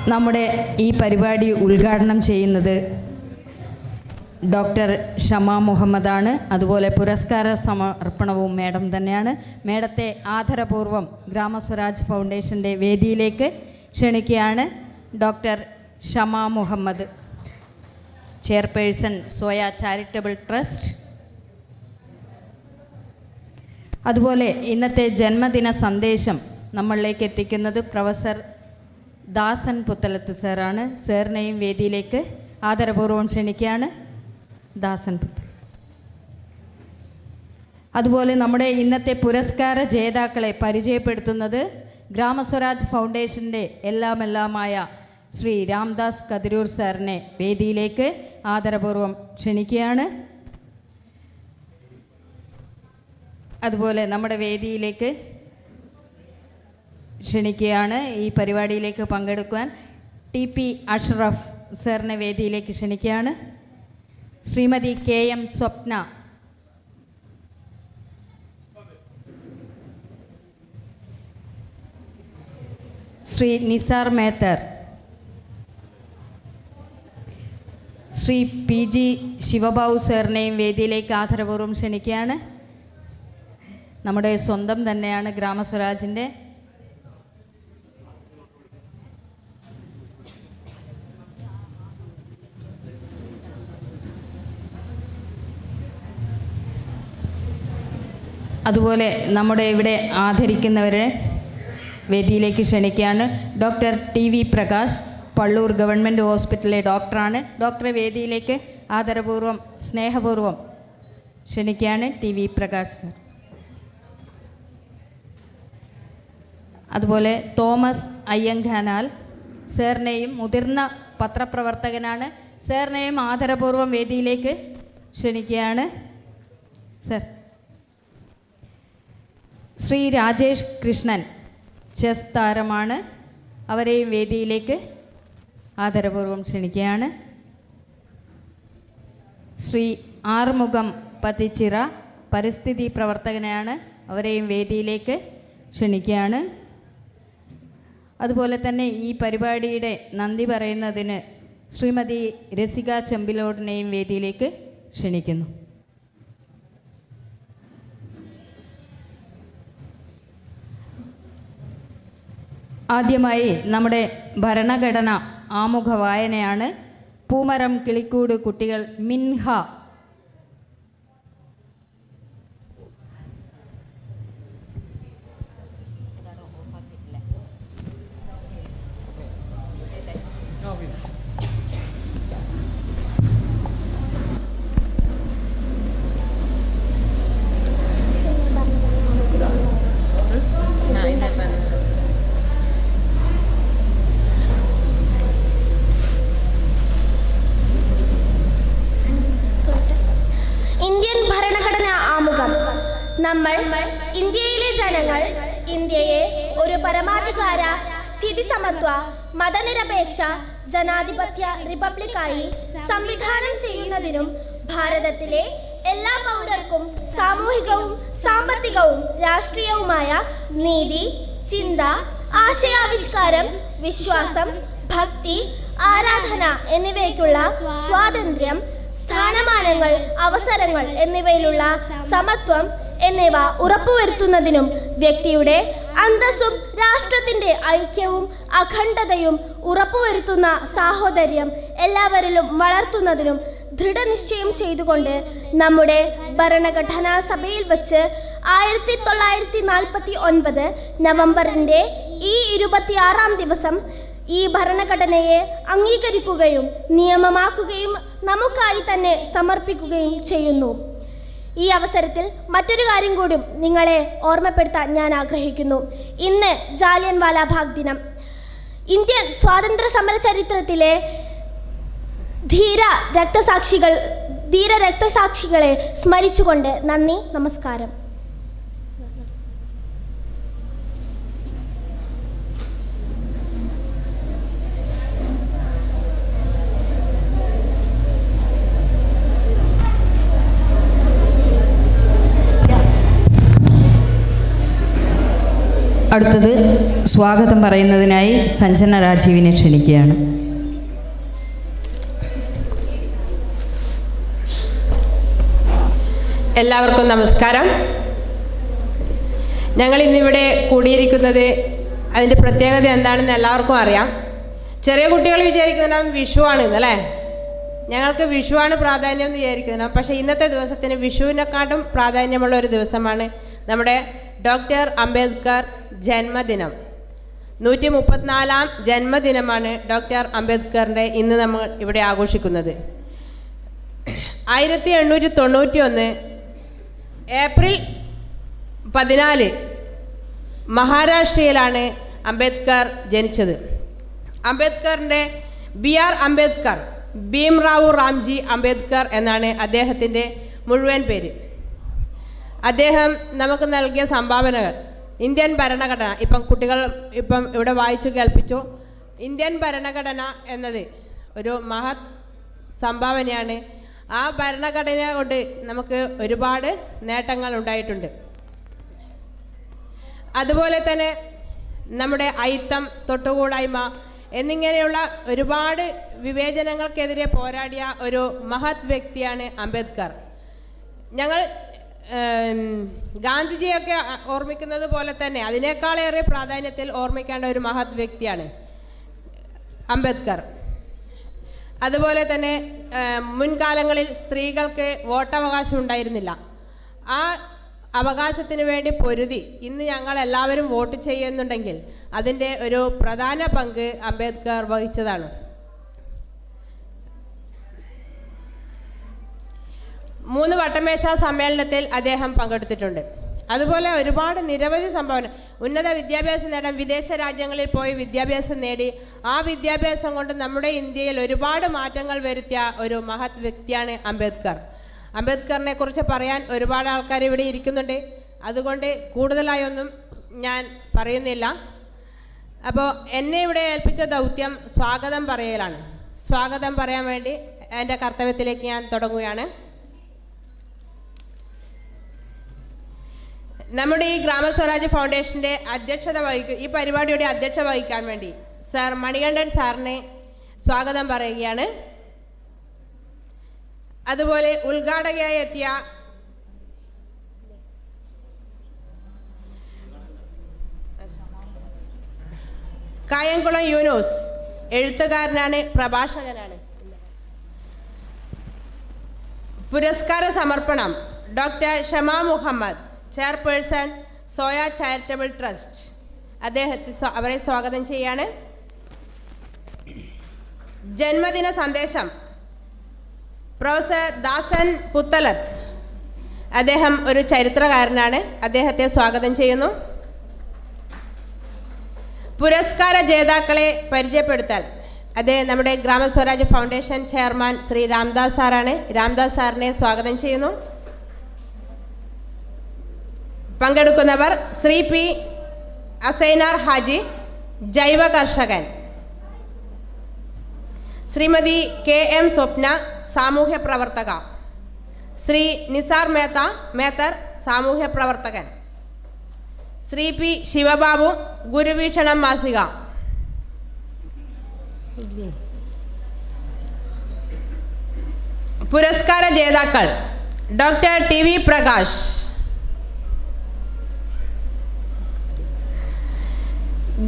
നമ്മുടെ ഈ പരിപാടി ഉദ്ഘാടനം ചെയ്യുന്നത് ഡോക്ടർ ഷമ മുഹമ്മദാണ്. അതുപോലെ പുരസ്കാര സമർപ്പണവും മേഡം തന്നെയാണ്. മേഡത്തെ ആദരപൂർവ്വം ഗ്രാമസ്വരാജ് ഫൗണ്ടേഷൻ്റെ വേദിയിലേക്ക് ക്ഷണിക്കുകയാണ്. Doctor Shama Muhammad, chairperson Soya charitable trust. അതുപോലെ ഇന്നത്തെ ജന്മദിന സന്ദേശം നമ്മളിലേക്ക് എത്തിക്കുന്നത് പ്രൊഫസർ ദാസൻ പുത്തലത്ത് സാറാണ്. സാറിനെയും വേദിയിലേക്ക് ആദരപൂർവ്വം ക്ഷണിക്കുകയാണ്. ദാസൻ പുത്തൽ. അതുപോലെ നമ്മുടെ ഇന്നത്തെ പുരസ്കാര ജേതാക്കളെ പരിചയപ്പെടുത്തുന്നത് ഗ്രാമസ്വരാജ് ഫൗണ്ടേഷൻ്റെ എല്ലാമായ ശ്രീ രാംദാസ് കതിരൂർ സാറിനെ വേദിയിലേക്ക് ആദരപൂർവ്വം ക്ഷണിക്കുകയാണ്. അതുപോലെ നമ്മുടെ വേദിയിലേക്ക് ക്ഷണിക്കുകയാണ് ഈ പരിപാടിയിലേക്ക് പങ്കെടുക്കുവാൻ TP അഷ്റഫ് സാറിനെ വേദിയിലേക്ക് ക്ഷണിക്കുകയാണ്. ശ്രീമതി KM സ്വപ്ന, ശ്രീ നിസാർ മേത്തർ, ശ്രീ PG ശിവബാബു സാറിനെയും വേദിയിലേക്ക് ആദരപൂർവ്വം ക്ഷണിക്കുകയാണ്. നമ്മുടെ സ്വന്തം തന്നെയാണ് ഗ്രാമസ്വരാജിൻ്റെ. അതുപോലെ നമ്മുടെ ഇവിടെ ആദരിക്കുന്നവരെ വേദിയിലേക്ക് ക്ഷണിക്കുകയാണ്. Doctor TV Prakash, Pallur government ഹോസ്പിറ്റലിലെ ഡോക്ടറാണ്. ഡോക്ടറെ വേദിയിലേക്ക് ആദരപൂർവ്വം സ്നേഹപൂർവ്വം ക്ഷണിക്കുകയാണ് TV പ്രകാശ് സർ. അതുപോലെ തോമസ് അയ്യങ്കാനാൽ സാറിനെയും, മുതിർന്ന പത്രപ്രവർത്തകനാണ്, സാറിനെയും ആദരപൂർവ്വം വേദിയിലേക്ക് ക്ഷണിക്കുകയാണ് സർ. ശ്രീ രാജേഷ് കൃഷ്ണൻ, ചെസ് താരമാണ്, അവരെയും വേദിയിലേക്ക് ആദരപൂർവ്വം ക്ഷണിക്കുകയാണ്. ശ്രീ ആറുമുഖം പത്തിച്ചിറ, പരിസ്ഥിതി പ്രവർത്തകനാണ്, അവരെയും വേദിയിലേക്ക് ക്ഷണിക്കുകയാണ്. അതുപോലെ തന്നെ ഈ പരിപാടിയുടെ നന്ദി പറയുന്നതിന് ശ്രീമതി രസിക ചെമ്പിലോടിനെയും വേദിയിലേക്ക് ക്ഷണിക്കുന്നു. ആദ്യമായി നമ്മുടെ ഭരണഘടന ആമുഖ വായനയാണ്. പൂമരം കിളിക്കൂട് കുട്ടികൾ മിൻഹ. നമ്മൾ ഇന്ത്യയിലെ ജനങ്ങൾ ഇന്ത്യയെ ഒരു പരമാധികാര, സ്ഥിതിസമത്വ, മതനിരപേക്ഷ, ജനാധിപത്യ റിപ്പബ്ലിക്കായി സംവിധാനം ചെയ്യുന്നതിനും ഭാരതത്തിലെ എല്ലാ പൗരർക്കും സാമൂഹികവും സാമ്പത്തികവും രാഷ്ട്രീയവുമായ നീതി, ചിന്ത, ആശയാവിഷ്കാരം, വിശ്വാസം, ഭക്തി, ആരാധന എന്നിവയ്ക്കുള്ള സ്വാതന്ത്ര്യം, സ്ഥാനമാനങ്ങൾ, അവസരങ്ങൾ എന്നിവയിലുള്ള സമത്വം എന്നിവ ഉറപ്പുവരുത്തുന്നതിനും വ്യക്തിയുടെ അന്തസ്സും രാഷ്ട്രത്തിൻ്റെ ഐക്യവും അഖണ്ഡതയും ഉറപ്പുവരുത്തുന്ന സാഹോദര്യം എല്ലാവരിലും വളർത്തുന്നതിനും ദൃഢനിശ്ചയം ചെയ്തുകൊണ്ട് നമ്മുടെ ഭരണഘടനാ സഭയിൽ വച്ച് 1949 നവംബറിൻ്റെ ഈ 26-ാം ദിവസം ഈ ഭരണഘടനയെ അംഗീകരിക്കുകയും നിയമമാക്കുകയും നമുക്കായി തന്നെ സമർപ്പിക്കുകയും ചെയ്യുന്നു. ഈ അവസരത്തിൽ മറ്റൊരു കാര്യം കൂടി നിങ്ങളെ ഓർമ്മപ്പെടുത്താൻ ഞാൻ ആഗ്രഹിക്കുന്നു. ഇന്ന് ജാലിയൻ വാലാബാഗ് ദിനം. ഇന്ത്യൻ സ്വാതന്ത്ര്യ സമര ചരിത്രത്തിലെ ധീര രക്തസാക്ഷികളെ സ്മരിച്ചുകൊണ്ട് നന്ദി, നമസ്കാരം. അടുത്തത് സ്വാഗതം പറയുന്നതിനായി സഞ്ജന രാജീവിനെ ക്ഷണിക്കുകയാണ്. എല്ലാവർക്കും നമസ്കാരം. ഞങ്ങൾ ഇന്നിവിടെ കൂടിയിരിക്കുന്നത് അതിൻ്റെ പ്രത്യേകത എന്താണെന്ന് എല്ലാവർക്കും അറിയാം. ചെറിയ കുട്ടികൾ വിചാരിക്കുന്നുണ്ടാവും വിഷുവാണ് എന്നല്ലേ. ഞങ്ങൾക്ക് വിഷുവാണ് പ്രാധാന്യം എന്ന് വിചാരിക്കുന്നുണ്ടാവും. പക്ഷേ ഇന്നത്തെ ദിവസത്തിന് വിഷുവിനെക്കാട്ടും പ്രാധാന്യമുള്ള ഒരു ദിവസമാണ് നമ്മുടെ ഡോക്ടർ അംബേദ്കർ ജന്മദിനം. 134ാം ജന്മദിനമാണ് ഡോക്ടർ അംബേദ്കറിൻ്റെ ഇന്ന് നമ്മൾ ഇവിടെ ആഘോഷിക്കുന്നത്. 1891 ഏപ്രിൽ 14 മഹാരാഷ്ട്രയിലാണ് അംബേദ്കർ ജനിച്ചത്. അംബേദ്കറിൻ്റെ BR അംബേദ്കർ, ഭീംറാവു റാംജി അംബേദ്കർ എന്നാണ് അദ്ദേഹത്തിൻ്റെ മുഴുവൻ പേര്. അദ്ദേഹം നമുക്ക് നൽകിയ സംഭാവനകൾ, ഇന്ത്യൻ ഭരണഘടന, കുട്ടികൾ ഇവിടെ വായിച്ചു കേൾപ്പിച്ചു. ഇന്ത്യൻ ഭരണഘടന എന്നത് ഒരു മഹത് സംഭാവനയാണ്. ആ ഭരണഘടന കൊണ്ട് നമുക്ക് ഒരുപാട് നേട്ടങ്ങൾ ഉണ്ടായിട്ടുണ്ട്. അതുപോലെ തന്നെ നമ്മുടെ അയിത്തം, തൊട്ടുകൂടായ്മ എന്നിങ്ങനെയുള്ള ഒരുപാട് വിവേചനങ്ങൾക്കെതിരെ പോരാടിയ ഒരു മഹത് വ്യക്തിയാണ് അംബേദ്കർ. ഞങ്ങൾ ഗാന്ധിജിയൊക്കെ ഓർമ്മിക്കുന്നത് പോലെ തന്നെ അതിനേക്കാളേറെ പ്രാധാന്യത്തിൽ ഓർമ്മിക്കേണ്ട ഒരു മഹത് വ്യക്തിയാണ് അംബേദ്കർ. അതുപോലെ തന്നെ മുൻകാലങ്ങളിൽ സ്ത്രീകൾക്ക് വോട്ടവകാശം ഉണ്ടായിരുന്നില്ല. ആ അവകാശത്തിന് വേണ്ടി പൊരുതി ഇന്ന് ഞങ്ങൾ എല്ലാവരും വോട്ട് ചെയ്യുന്നുണ്ടെങ്കിൽ അതിൻ്റെ ഒരു പ്രധാന പങ്ക് അംബേദ്കർ വഹിച്ചതാണ്. 3 വട്ടമേശ സമ്മേളനത്തിൽ അദ്ദേഹം പങ്കെടുത്തിട്ടുണ്ട്. അതുപോലെ ഒരുപാട് നിരവധി സംഭാവന, ഉന്നത വിദ്യാഭ്യാസം നേടാൻ വിദേശ രാജ്യങ്ങളിൽ പോയി വിദ്യാഭ്യാസം നേടി ആ വിദ്യാഭ്യാസം കൊണ്ട് നമ്മുടെ ഇന്ത്യയിൽ ഒരുപാട് മാറ്റങ്ങൾ വരുത്തിയ ഒരു മഹത് വ്യക്തിയാണ് അംബേദ്കർ. അംബേദ്കറിനെ കുറിച്ച് പറയാൻ ഒരുപാട് ആൾക്കാർ ഇവിടെ ഇരിക്കുന്നുണ്ട്. അതുകൊണ്ട് കൂടുതലായൊന്നും ഞാൻ പറയുന്നില്ല. അപ്പോൾ എന്നെ ഇവിടെ ഏൽപ്പിച്ച ദൗത്യം സ്വാഗതം പറയലാണ്. സ്വാഗതം പറയാൻ വേണ്ടി എൻ്റെ കർത്തവ്യത്തിലേക്ക് ഞാൻ തുടങ്ങുകയാണ്. നമ്മുടെ ഈ ഗ്രാമസ്വരാജ് ഫൗണ്ടേഷൻ്റെ ഈ പരിപാടിയുടെ അധ്യക്ഷ വഹിക്കാൻ വേണ്ടി സർ മണികണ്ഠൻ സാറിനെ സ്വാഗതം പറയുകയാണ്. അതുപോലെ ഉദ്ഘാടകയായി എത്തിയ കായംകുളം യൂനൂസ് എഴുത്തുകാരനാണ്, പ്രഭാഷകനാണ്. പുരസ്കാര സമർപ്പണം doctor Shama Muhammad, chairperson Soya charitable trust. അവരെ സ്വാഗതം ചെയ്യാണ്. ജന്മദിന സന്ദേശം പ്രൊഫസർ ദാസൻ പുത്തലത്ത്, അദ്ദേഹം ഒരു ചരിത്രകാരനാണ്. അദ്ദേഹത്തെ സ്വാഗതം ചെയ്യുന്നു. പുരസ്കാര ജേതാക്കളെ പരിചയപ്പെടുത്താൻ നമ്മുടെ ഗ്രാമസ്വരാജ് ഫൗണ്ടേഷൻ ചെയർമാൻ ശ്രീ രാംദാസ് സാറാണ്. രാംദാസ് സാറിനെ സ്വാഗതം ചെയ്യുന്നു. പങ്കെടുക്കുന്നവർ ശ്രീ പി അസൈനാർ ഹാജി, ജൈവ കർഷകൻ, ശ്രീമതി KM സ്വപ്ന, സാമൂഹ്യ പ്രവർത്തക, ശ്രീ നിസാർ മേത്തർ, സാമൂഹ്യ പ്രവർത്തകൻ, ശ്രീ P ശിവബാബു, ഗുരുവീക്ഷണം മാസിക. പുരസ്കാര ജേതാക്കൾ doctor TV Prakash,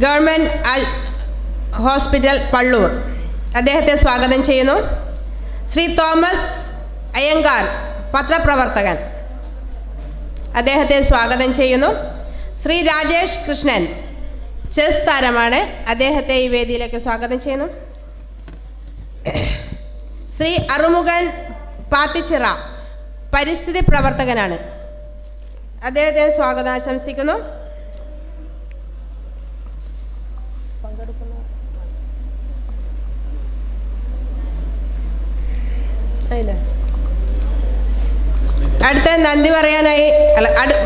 government hospital Pallur, അദ്ദേഹത്തെ സ്വാഗതം ചെയ്യുന്നു. ശ്രീ തോമസ് അയ്യങ്കാർ, പത്രപ്രവർത്തകൻ, അദ്ദേഹത്തെ സ്വാഗതം ചെയ്യുന്നു. ശ്രീ രാജേഷ് കൃഷ്ണൻ, ചെസ് താരമാണ്, അദ്ദേഹത്തെ ഈ വേദിയിലേക്ക് സ്വാഗതം ചെയ്യുന്നു. ശ്രീ അറുമുഖൻ പാത്തിച്ചിറ, പരിസ്ഥിതി പ്രവർത്തകനാണ്, അദ്ദേഹത്തെ സ്വാഗതം ആശംസിക്കുന്നു. അടുത്ത നന്ദി പറയാനായി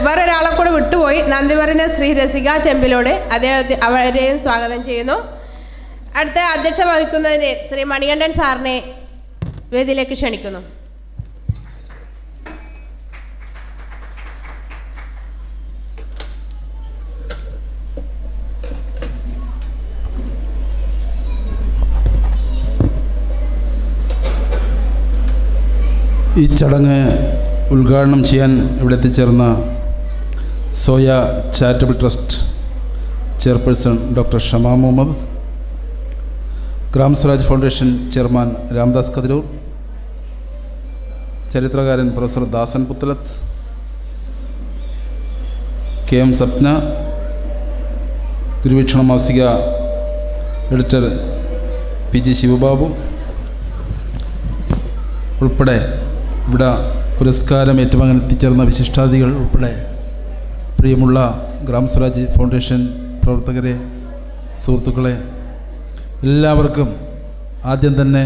വേറൊരാളെ കൂടെ വിട്ടുപോയി. നന്ദി പറയുന്ന ശ്രീ രസിക ചെമ്പിലോട്, അവരെയും സ്വാഗതം ചെയ്യുന്നു. അടുത്ത അധ്യക്ഷ വഹിക്കുന്നതിന് ശ്രീ മണികണ്ഠൻ സാറിനെ വേദിയിലേക്ക് ക്ഷണിക്കുന്നു. ഈ ചടങ്ങ് ഉദ്ഘാടനം ചെയ്യാൻ ഇവിടെ എത്തിച്ചേർന്ന Soya charitable trust chairperson doctor Shama Muhammad, Gramaswaraj foundation chairman Ramdas Kathiroor, ചരിത്രകാരൻ പ്രൊഫസർ ദാസൻ പുത്തലത്ത്, KM സപ്ന, ഗുരുവീക്ഷണ മാസിക എഡിറ്റർ PG ശിവബാബു ഉൾപ്പെടെ ഇവിടെ പുരസ്കാരം ഏറ്റുവാങ്ങാൻ എത്തിച്ചേർന്ന വിശിഷ്ടാതിഥികൾ ഉൾപ്പെടെ പ്രിയമുള്ള ഗ്രാമസ്വരാജ് ഫൗണ്ടേഷൻ പ്രവർത്തകരെ, സുഹൃത്തുക്കളെ, എല്ലാവർക്കും ആദ്യം തന്നെ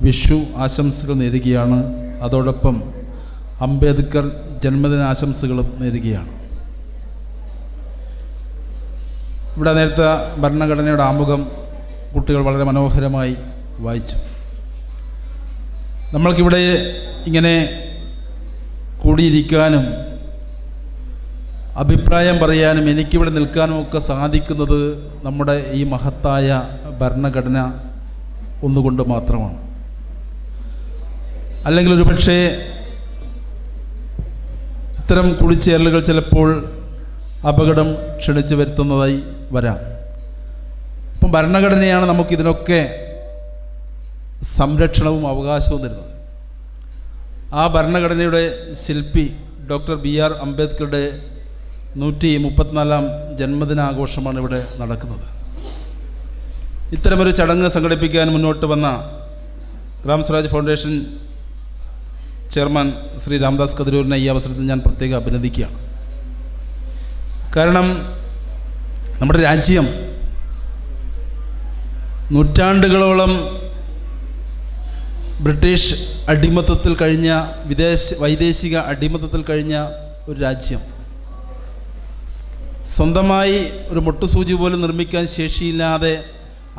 വിഷു ആശംസകൾ നേരുകയാണ്. അതോടൊപ്പം അംബേദ്കർ ജന്മദിന ആശംസകളും നേരുകയാണ്. ഇവിടെ നേരത്തെ ഭരണഘടനയുടെ ആമുഖം കുട്ടികൾ വളരെ മനോഹരമായി വായിച്ചു. നമ്മൾക്കിവിടെ ഇങ്ങനെ കൂടിയിരിക്കാനും അഭിപ്രായം പറയാനും എനിക്കിവിടെ നിൽക്കാനും ഒക്കെ സാധിക്കുന്നത് നമ്മുടെ ഈ മഹത്തായ ഭരണഘടന ഒന്നുകൊണ്ട് മാത്രമാണ്. അല്ലെങ്കിൽ ഒരു പക്ഷേ ഇത്തരം കൂടിച്ചേരലുകൾ ചിലപ്പോൾ അപകടം ക്ഷണിച്ചു വരുത്തുന്നതായി വരാം. അപ്പം ഭരണഘടനയാണ് നമുക്കിതിനൊക്കെ സംരക്ഷണവും അവകാശവും തരുന്നത്. ആ ഭരണഘടനയുടെ ശില്പി ഡോക്ടർ BR അംബേദ്കറുടെ 134ാം ജന്മദിനാഘോഷമാണ് ഇവിടെ നടക്കുന്നത്. ഇത്തരമൊരു ചടങ്ങ് സംഘടിപ്പിക്കാൻ മുന്നോട്ട് വന്ന ഗ്രാമസ്വരാജ് ഫൗണ്ടേഷൻ ചെയർമാൻ ശ്രീ രാംദാസ് കതിരൂരിനെ ഈ അവസരത്തിൽ ഞാൻ പ്രത്യേകം അഭിനന്ദിക്കുകയാണ്. കാരണം നമ്മുടെ രാജ്യം നൂറ്റാണ്ടുകളോളം ബ്രിട്ടീഷ് അടിമത്തത്തിൽ കഴിഞ്ഞ വൈദേശിക അടിമത്തത്തിൽ കഴിഞ്ഞ ഒരു രാജ്യം, സ്വന്തമായി ഒരു മുട്ടുസൂചി പോലും നിർമ്മിക്കാൻ ശേഷിയില്ലാതെ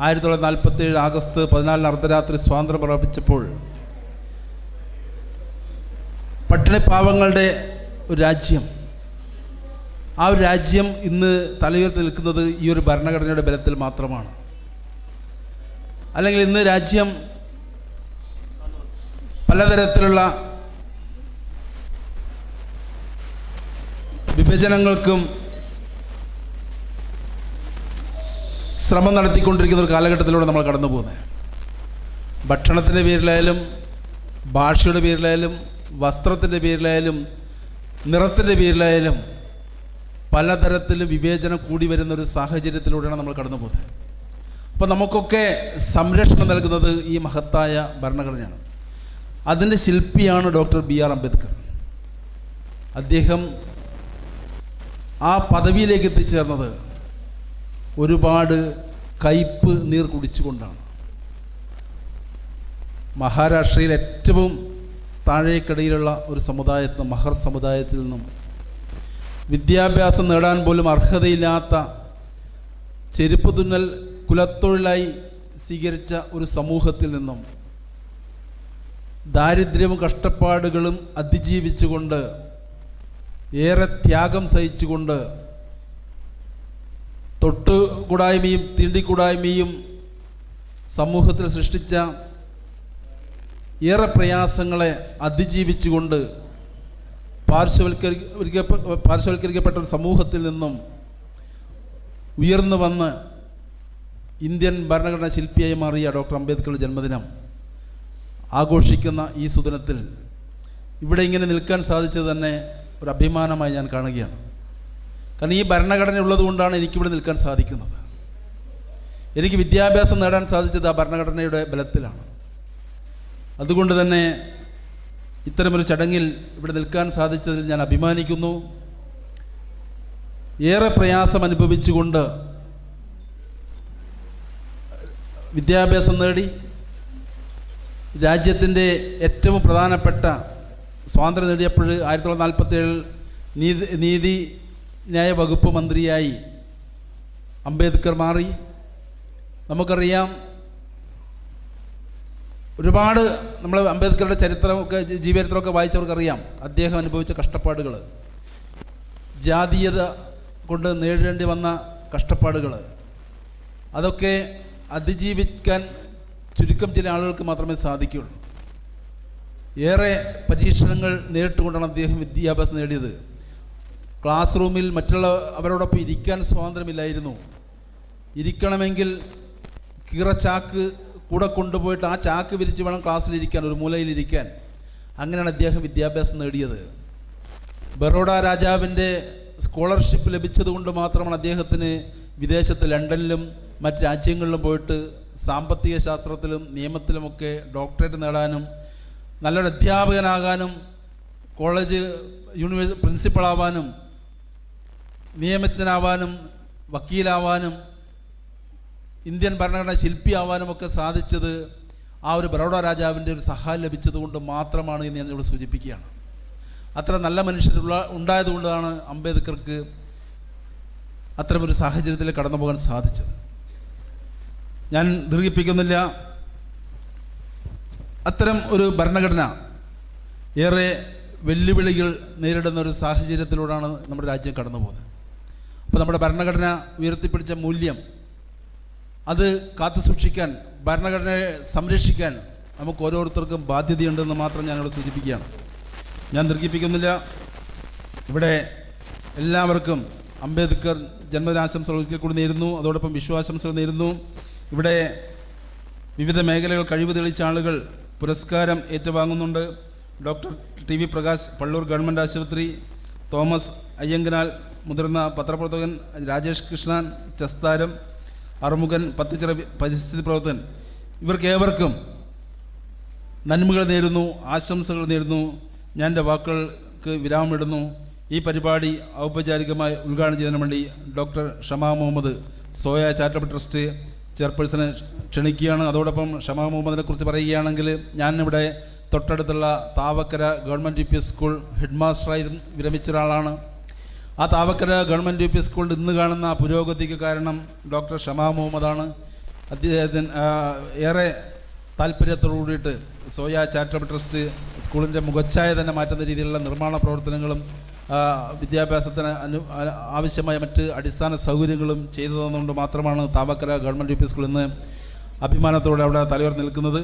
1947 ആഗസ്റ്റ് 14 അർദ്ധരാത്രി സ്വാതന്ത്ര്യം പ്രാപിച്ചപ്പോൾ പട്ടിണിപ്പാവങ്ങളുടെ ഒരു രാജ്യം, ആ ഒരു രാജ്യം ഇന്ന് തലയുയർത്തി നിൽക്കുന്നത് ഈ ഒരു ഭരണഘടനയുടെ ബലത്തിൽ മാത്രമാണ്. അല്ലെങ്കിൽ ഇന്ന് രാജ്യം പലതരത്തിലുള്ള വിഭജനങ്ങൾക്കും ശ്രമം നടത്തിക്കൊണ്ടിരിക്കുന്ന ഒരു കാലഘട്ടത്തിലൂടെ നമ്മൾ കടന്നു പോകുന്നത്. ഭക്ഷണത്തിൻ്റെ പേരിലായാലും, ഭാഷയുടെ പേരിലായാലും, വസ്ത്രത്തിൻ്റെ പേരിലായാലും, നിറത്തിൻ്റെ പേരിലായാലും പലതരത്തിലും വിവേചനം കൂടി വരുന്നൊരു സാഹചര്യത്തിലൂടെയാണ് നമ്മൾ കടന്നു പോകുന്നത്. അപ്പോൾ നമുക്കൊക്കെ സംരക്ഷണം നൽകുന്നത് ഈ മഹത്തായ ഭരണഘടനയാണ്. അതിൻ്റെ ശില്പിയാണ് ഡോക്ടർ BR അംബേദ്കർ. അദ്ദേഹം ആ പദവിയിലേക്ക് എത്തിച്ചേർന്നത് ഒരുപാട് കയ്പ് നീർ കുടിച്ചുകൊണ്ടാണ്. മഹാരാഷ്ട്രയിൽ ഏറ്റവും താഴേക്കടിയിലുള്ള ഒരു സമുദായത്തിൽ നിന്നും, മഹർ സമുദായത്തിൽ നിന്നും വിദ്യാഭ്യാസം നേടാൻ പോലും അർഹതയില്ലാത്ത ചെരുപ്പ് തുന്നൽ കുലത്തൊഴിലായി സ്വീകരിച്ച ഒരു സമൂഹത്തിൽ നിന്നും ദാരിദ്ര്യവും കഷ്ടപ്പാടുകളും അതിജീവിച്ചുകൊണ്ട്, ഏറെ ത്യാഗം സഹിച്ചുകൊണ്ട്, തൊട്ടുകൂടായ്മയും തീണ്ടിക്കൂടായ്മയും സമൂഹത്തിൽ സൃഷ്ടിച്ച ഏറെ പ്രയാസങ്ങളെ അതിജീവിച്ചുകൊണ്ട് പാർശ്വവൽക്കരിക്കപ്പെട്ട ഒരു സമൂഹത്തിൽ നിന്നും ഉയർന്നു വന്ന് ഇന്ത്യൻ ഭരണഘടനാ ശില്പിയായി മാറിയ ഡോക്ടർ അംബേദ്കറുടെ ജന്മദിനം ആഘോഷിക്കുന്ന ഈ സുദിനത്തിൽ ഇവിടെ ഇങ്ങനെ നിൽക്കാൻ സാധിച്ചത് തന്നെ ഒരു അഭിമാനമായി ഞാൻ കാണുകയാണ്. കാരണം ഈ ഭരണഘടന ഉള്ളതുകൊണ്ടാണ് എനിക്കിവിടെ നിൽക്കാൻ സാധിക്കുന്നത്. എനിക്ക് വിദ്യാഭ്യാസം നേടാൻ സാധിച്ചത് ആ ഭരണഘടനയുടെ ബലത്തിലാണ്. അതുകൊണ്ട് തന്നെ ഇത്തരമൊരു ചടങ്ങിൽ ഇവിടെ നിൽക്കാൻ സാധിച്ചതിൽ ഞാൻ അഭിമാനിക്കുന്നു. ഏറെ പ്രയാസം അനുഭവിച്ചുകൊണ്ട് വിദ്യാഭ്യാസം നേടി രാജ്യത്തിൻ്റെ ഏറ്റവും പ്രധാനപ്പെട്ട സ്വാതന്ത്ര്യം നേടിയപ്പോൾ 1947 നീതി ന്യായ വകുപ്പ് മന്ത്രിയായി അംബേദ്കർ മാറി. നമുക്കറിയാം, ഒരുപാട് നമ്മൾ അംബേദ്കറുടെ ചരിത്രമൊക്കെ ജീവചരിത്രമൊക്കെ വായിച്ചവർക്കറിയാം അദ്ദേഹം അനുഭവിച്ച കഷ്ടപ്പാടുകൾ, ജാതീയത കൊണ്ട് നേരിടേണ്ടി വന്ന കഷ്ടപ്പാടുകൾ. അതൊക്കെ അതിജീവിക്കാൻ ചുരുക്കം ചില ആളുകൾക്ക് മാത്രമേ സാധിക്കുകയുള്ളൂ. ഏറെ പരീക്ഷണങ്ങൾ നേരിട്ടുകൊണ്ടാണ് അദ്ദേഹം വിദ്യാഭ്യാസം നേടിയത്. ക്ലാസ് റൂമിൽ അവരോടൊപ്പം ഇരിക്കാൻ സ്വാതന്ത്ര്യമില്ലായിരുന്നു. ഇരിക്കണമെങ്കിൽ കീറച്ചാക്ക് കൂടെ കൊണ്ടുപോയിട്ട് ആ ചാക്ക് വിരിച്ച് വേണം ക്ലാസ്സിലിരിക്കാൻ, ഒരു മൂലയിലിരിക്കാൻ. അങ്ങനെയാണ് അദ്ദേഹം വിദ്യാഭ്യാസം നേടിയത്. ബറോഡ രാജാവിൻ്റെ സ്കോളർഷിപ്പ് ലഭിച്ചതുകൊണ്ട് മാത്രമാണ് അദ്ദേഹത്തിന് വിദേശത്ത് ലണ്ടനിലും മറ്റ് രാജ്യങ്ങളിലും പോയിട്ട് സാമ്പത്തിക ശാസ്ത്രത്തിലും നിയമത്തിലുമൊക്കെ ഡോക്ടറേറ്റ് നേടാനും നല്ലൊരു അധ്യാപകനാകാനും കോളേജ് യൂണിവേഴ്സിറ്റി പ്രിൻസിപ്പളാവാനും നിയമജ്ഞനാവാനും വക്കീലാവാനും ഇന്ത്യൻ ഭരണഘടനാ ശില്പിയാവാനും ഒക്കെ സാധിച്ചത് ആ ഒരു ബറോഡ രാജാവിൻ്റെ ഒരു സഹായം ലഭിച്ചതുകൊണ്ട് മാത്രമാണ് എന്ന് ഞാനിവിടെ സൂചിപ്പിക്കുകയാണ്. അത്ര നല്ല ഉണ്ടായതുകൊണ്ടാണ് അംബേദ്കർക്ക് അത്തരമൊരു സാഹചര്യത്തിൽ കടന്നു പോകാൻ സാധിച്ചത്. ഞാൻ ദീർഘിപ്പിക്കുന്നില്ല. അത്തരം ഒരു ഭരണഘടന ഏറെ വെല്ലുവിളികൾ നേരിടുന്ന ഒരു സാഹചര്യത്തിലൂടെയാണ് നമ്മുടെ രാജ്യം കടന്നു പോകുന്നത്. അപ്പോൾ നമ്മുടെ ഭരണഘടന ഉയർത്തിപ്പിടിച്ച മൂല്യം അത് കാത്തു സൂക്ഷിക്കാൻ, ഭരണഘടനയെ സംരക്ഷിക്കാൻ നമുക്ക് ഓരോരുത്തർക്കും ബാധ്യതയുണ്ടെന്ന് മാത്രം ഞാനിവിടെ സൂചിപ്പിക്കുകയാണ്. ഞാൻ ദീർഘിപ്പിക്കുന്നില്ല. ഇവിടെ എല്ലാവർക്കും അംബേദ്കർ ജന്മദിനാശംസകൾ ഒരിക്കൽ കൂടി നേരുന്നു. അതോടൊപ്പം വിശ്വാസംസകൾ നേരുന്നു. ഇവിടെ വിവിധ മേഖലകൾ കഴിവ് തെളിയിച്ച ആളുകൾ പുരസ്കാരം ഏറ്റുവാങ്ങുന്നുണ്ട്. Doctor T V. Prakash, Pallur government ആശുപത്രി; തോമസ് അയ്യങ്കനാൽ, മുതിർന്ന പത്രപ്രവർത്തകൻ; രാജേഷ് കൃഷ്ണൻ, ചെസ് താരം; അറുമുഖൻ, പത്തിച്ചിറ പരിസ്ഥിതി പ്രവർത്തകൻ. ഇവർക്ക് ഏവർക്കും നന്മകൾ നേരുന്നു, ആശംസകൾ നേരുന്നു. ഞാൻ എൻ്റെ വാക്കുകൾക്ക് വിരാമമിടുന്നു. ഈ പരിപാടി ഔപചാരികമായി ഉദ്ഘാടനം ചെയ്യുന്നതിന് വേണ്ടി doctor Shama Muhammad, Soya charitable trust ചെയർപേഴ്സണെ ക്ഷണിക്കുകയാണ്. അതോടൊപ്പം ഷമാ മുഹമ്മദിനെ കുറിച്ച് പറയുകയാണെങ്കിൽ, ഞാനിവിടെ തൊട്ടടുത്തുള്ള Thavakkara government UP school head മാസ്റ്ററായി വിരമിച്ച ഒരാളാണ്. ആ താവക്കര ഗവൺമെൻറ് UP സ്കൂളിൽ ഇന്ന് കാണുന്ന പുരോഗതിക്ക് കാരണം ഡോക്ടർ ഷമാ മുഹമ്മദാണ്. അദ്ദേഹത്തിന് ഏറെ താല്പര്യത്തോടു കൂടിയിട്ട് സോയ ചാരിറ്റബിൾ ട്രസ്റ്റ് സ്കൂളിൻ്റെ മുഖച്ഛായ തന്നെ മാറ്റുന്ന രീതിയിലുള്ള നിർമ്മാണ പ്രവർത്തനങ്ങളും വിദ്യാഭ്യാസത്തിന് ആവശ്യമായ മറ്റ് അടിസ്ഥാന സൗകര്യങ്ങളും ചെയ്തു തന്നുകൊണ്ട് മാത്രമാണ് താവക്കര ഗവൺമെൻറ് UP സ്കൂൾ ഇന്ന് അഭിമാനത്തോടെ അവിടെ തലയുയർത്തി നിൽക്കുന്നത്.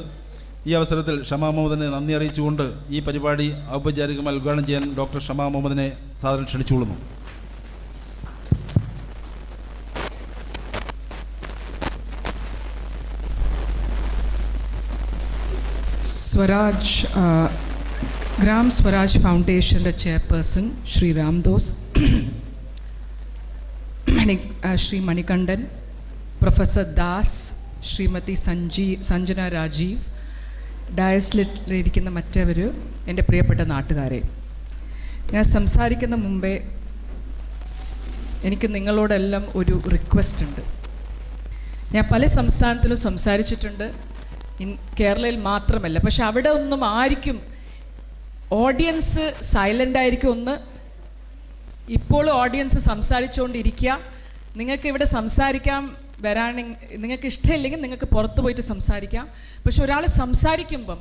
ഈ അവസരത്തിൽ ഷമാ മുഹമ്മദിനെ നന്ദി അറിയിച്ചുകൊണ്ട് ഈ പരിപാടി ഔപചാരികമായി ഉദ്ഘാടനം ചെയ്യാൻ ഡോക്ടർ ഷമാ മുഹമ്മദിനെ സാദരം ക്ഷണിച്ചുകൊള്ളുന്നു. സ്വരാജ് ഗ്രാം സ്വരാജ് ഫൗണ്ടേഷൻ്റെ ചെയർപേഴ്സൺ ശ്രീ രാംദോസ്, ശ്രീ മണികണ്ഠൻ, പ്രൊഫസർ ദാസ്, ശ്രീമതി സഞ്ജന രാജീവ്, ഡയസിലിരിക്കുന്ന മറ്റവർ, എൻ്റെ പ്രിയപ്പെട്ട നാട്ടുകാരെ, ഞാൻ സംസാരിക്കുന്ന മുമ്പേ എനിക്ക് നിങ്ങളോടെല്ലാം ഒരു റിക്വസ്റ്റ് ഉണ്ട്. ഞാൻ പല സംസ്ഥാനത്തിലും സംസാരിച്ചിട്ടുണ്ട്, കേരളയിൽ മാത്രമല്ല. പക്ഷെ അവിടെ ഒന്നും ആയിരിക്കും ഓഡിയൻസ് സൈലൻ്റ് ആയിരിക്കും. ഇപ്പോഴും ഓഡിയൻസ് സംസാരിച്ചുകൊണ്ടിരിക്കുക. നിങ്ങൾക്ക് ഇവിടെ സംസാരിക്കാൻ നിങ്ങൾക്ക് ഇഷ്ടമില്ലെങ്കിൽ നിങ്ങൾക്ക് പുറത്ത് പോയിട്ട് സംസാരിക്കാം. പക്ഷെ ഒരാൾ സംസാരിക്കുമ്പം,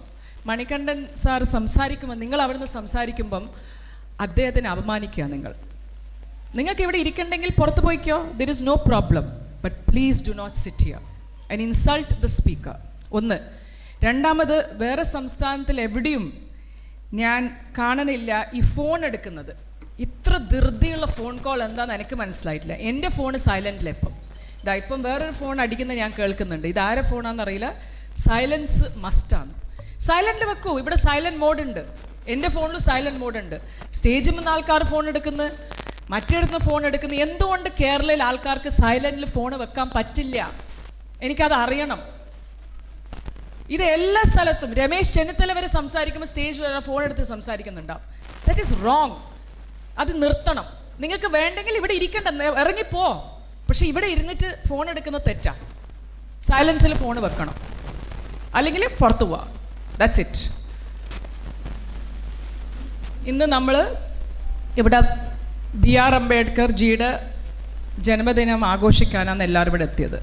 മണികണ്ഠൻ സാർ സംസാരിക്കുമ്പം, നിങ്ങൾ അവിടുന്ന് സംസാരിക്കുമ്പം അദ്ദേഹത്തിനെ അപമാനിക്കുക. നിങ്ങൾക്ക് ഇവിടെ ഇരിക്കണ്ടെങ്കിൽ പുറത്ത് പോയിക്കോ, there is no problem. But please do not sit here and insult the speaker. ഒന്ന്. രണ്ടാമത്, വേറെ സംസ്ഥാനത്തിൽ എവിടെയും ഞാൻ കാണണില്ല ഈ ഫോൺ എടുക്കുന്നത്. ഇത്ര ധൃതിയുള്ള ഫോൺ കോൾ എന്താണെന്ന് എനിക്ക് മനസ്സിലായിട്ടില്ല. എൻ്റെ ഫോൺ സൈലൻറ്റിൽ ഇപ്പം വേറൊരു ഫോൺ അടിക്കുന്ന ഞാൻ കേൾക്കുന്നുണ്ട്. ഇതാരെ ഫോണാണെന്നറിയില്ല. സൈലൻസ് മസ്റ്റാണ്. സൈലൻറ്റിൽ വെക്കൂ. ഇവിടെ സൈലൻറ്റ് മോഡ് ഉണ്ട്. എൻ്റെ ഫോണിൽ സൈലൻറ്റ് മോഡ് ഉണ്ട്. സ്റ്റേജിൽ നിന്ന് ആൾക്കാർ ഫോൺ എടുക്കുന്നത്, മറ്റേടുന്ന് ഫോൺ എടുക്കുന്നത്. എന്തുകൊണ്ട് കേരളയിൽ ആൾക്കാർക്ക് സൈലൻറ്റിൽ ഫോൺ വെക്കാൻ പറ്റില്ല? എനിക്കത് അറിയണം. ഇത് എല്ലാ സ്ഥലത്തും രമേശ് ചെന്നിത്തല വരെ സംസാരിക്കുമ്പോൾ സ്റ്റേജ് വരെ ഫോൺ എടുത്ത് സംസാരിക്കുന്നുണ്ടാവും. That is wrong. അത് നിർത്തണം. നിങ്ങൾക്ക് വേണ്ടെങ്കിൽ ഇവിടെ ഇരിക്കണ്ട, ഇറങ്ങിപ്പോ. പക്ഷെ ഇവിടെ ഇരുന്നിട്ട് ഫോൺ എടുക്കുന്നത് തെറ്റാ. സൈലൻസിൽ ഫോൺ വെക്കണം, അല്ലെങ്കിൽ പുറത്തു പോവാ. That's it. ഇന്ന് നമ്മൾ ഇവിടെ BR അംബേദ്കർ ജിയുടെ ജന്മദിനം ആഘോഷിക്കാനാണ് എല്ലാവരും ഇവിടെ എത്തിയത്.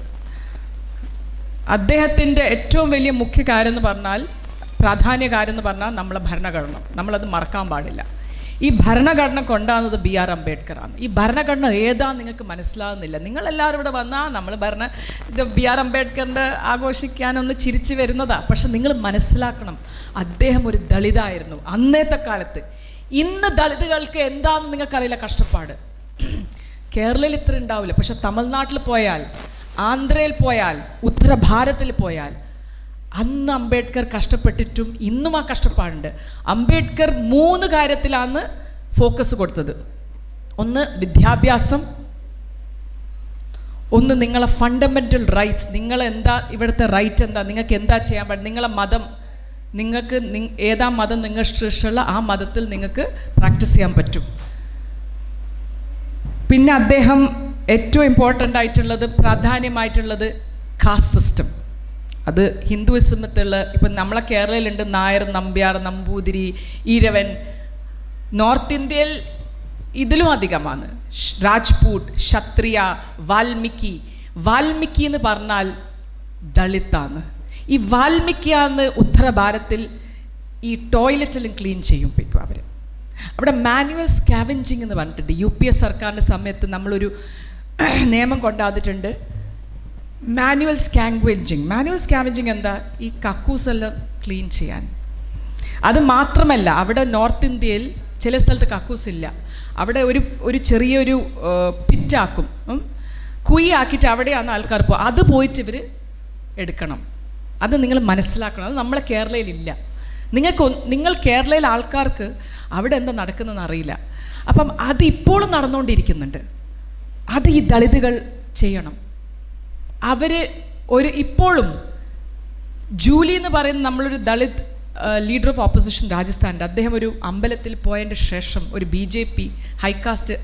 അദ്ദേഹത്തിൻ്റെ ഏറ്റവും വലിയ മുഖ്യ കാര്യം എന്ന് പറഞ്ഞാൽ, പ്രാധാന്യ കാര്യം എന്ന് പറഞ്ഞാൽ നമ്മളെ ഭരണഘടന. നമ്മളത് മറക്കാൻ പാടില്ല. ഈ ഭരണഘടന കൊണ്ടാകുന്നത് BR അംബേദ്കറാണ്. ഈ ഭരണഘടന ഏതാന്ന് നിങ്ങൾക്ക് മനസ്സിലാകുന്നില്ല. നിങ്ങളെല്ലാവരും ഇവിടെ വന്നാൽ നമ്മൾ BR അംബേദ്കറിൻ്റെ ആഘോഷിക്കാനൊന്ന് ചിരിച്ചു വരുന്നതാണ്. പക്ഷെ നിങ്ങൾ മനസ്സിലാക്കണം, അദ്ദേഹം ഒരു ദളിതായിരുന്നു അന്നത്തെ കാലത്ത്. ഇന്ന് ദളിതുകൾക്ക് എന്താണെന്ന് നിങ്ങൾക്കറിയില്ല കഷ്ടപ്പാട്. കേരളയിൽ ഇത്ര ഉണ്ടാവില്ല, പക്ഷെ തമിഴ്നാട്ടിൽ പോയാൽ, ആന്ധ്രയിൽ പോയാൽ, ഉത്തര ഭാരതത്തിൽ പോയാൽ അന്ന് അംബേദ്കർ കഷ്ടപ്പെട്ടിട്ടും ഇന്നും ആ കഷ്ടപ്പാടുണ്ട്. അംബേദ്കർ 3 കാര്യത്തിലാണ് ഫോക്കസ് കൊടുത്തത്. ഒന്ന് വിദ്യാഭ്യാസം, ഒന്ന് നിങ്ങളെ ഫണ്ടമെൻ്റൽ റൈറ്റ്സ്, നിങ്ങളെന്താ ഇവിടുത്തെ റൈറ്റ് എന്താ, നിങ്ങൾക്ക് എന്താ ചെയ്യാൻ പാടില്ല, നിങ്ങളെ മതം, നിങ്ങൾക്ക് ഏതാ മതം നിങ്ങൾ ഇഷ്ടമുള്ള ആ മതത്തിൽ നിങ്ങൾക്ക് പ്രാക്ടീസ് ചെയ്യാൻ പറ്റും. പിന്നെ അദ്ദേഹം ഏറ്റവും ഇമ്പോർട്ടൻ്റ് ആയിട്ടുള്ളത്, പ്രാധാന്യമായിട്ടുള്ളത് കാസ്റ്റ് സിസ്റ്റം. അത് ഹിന്ദുയിസമത്തിലുള്ള, ഇപ്പം നമ്മളെ കേരളയിലുണ്ട് നായർ, നമ്പ്യാർ, നമ്പൂതിരി, ഈരവൻ. നോർത്ത് ഇന്ത്യയിൽ ഇതിലും അധികമാണ് രാജ്പൂട്ട്, ക്ഷത്രിയ, വാൽമീകി എന്ന് പറഞ്ഞാൽ ദളിത്താണ്. ഈ വാൽമീകിയാണ് ഉത്തര ഭാരതത്തിൽ ഈ ടോയ്ലറ്റെല്ലാം ക്ലീൻ ചെയ്യിപ്പിക്കും അവർ. അവിടെ മാനുവൽ സ്കാവഞ്ചിങ് എന്ന് പറഞ്ഞിട്ടുണ്ട്. UPS സർക്കാരിൻ്റെ സമയത്ത് നമ്മളൊരു നിയമം കൊണ്ടുവന്നിട്ടുണ്ട്, മാനുവൽ സ്കാവഞ്ചിങ് എന്താ, ഈ കക്കൂസ് എല്ലാം ക്ലീൻ ചെയ്യാൻ. അത് മാത്രമല്ല, അവിടെ നോർത്ത് ഇന്ത്യയിൽ ചില സ്ഥലത്ത് കക്കൂസ് ഇല്ല, അവിടെ ഒരു ചെറിയൊരു പിറ്റാക്കും, കുയ്യാക്കിയിട്ട് അവിടെയാണ് ആൾക്കാർ പോകും. അത് പോയിട്ട് ഇവർ എടുക്കണം. അത് നിങ്ങൾ മനസ്സിലാക്കണം. അത് നമ്മളെ കേരളയിലില്ല. നിങ്ങൾ കേരളയിലെ ആൾക്കാർക്ക് അവിടെ എന്താ നടക്കുന്നതെന്ന് അറിയില്ല. അപ്പം അത് ഇപ്പോഴും നടന്നുകൊണ്ടിരിക്കുന്നുണ്ട്. അത് ഈ ദളിതുകൾ ചെയ്യണം. അവർ ഇപ്പോഴും ജൂലി എന്ന് പറയുന്ന നമ്മളൊരു ദളിത് ലീഡർ ഓഫ് ഓപ്പോസിഷൻ രാജസ്ഥാൻ്റെ, അദ്ദേഹം ഒരു അമ്പലത്തിൽ പോയതിൻ്റെ ശേഷം ഒരു BJP ഹൈകാസ്റ്റ്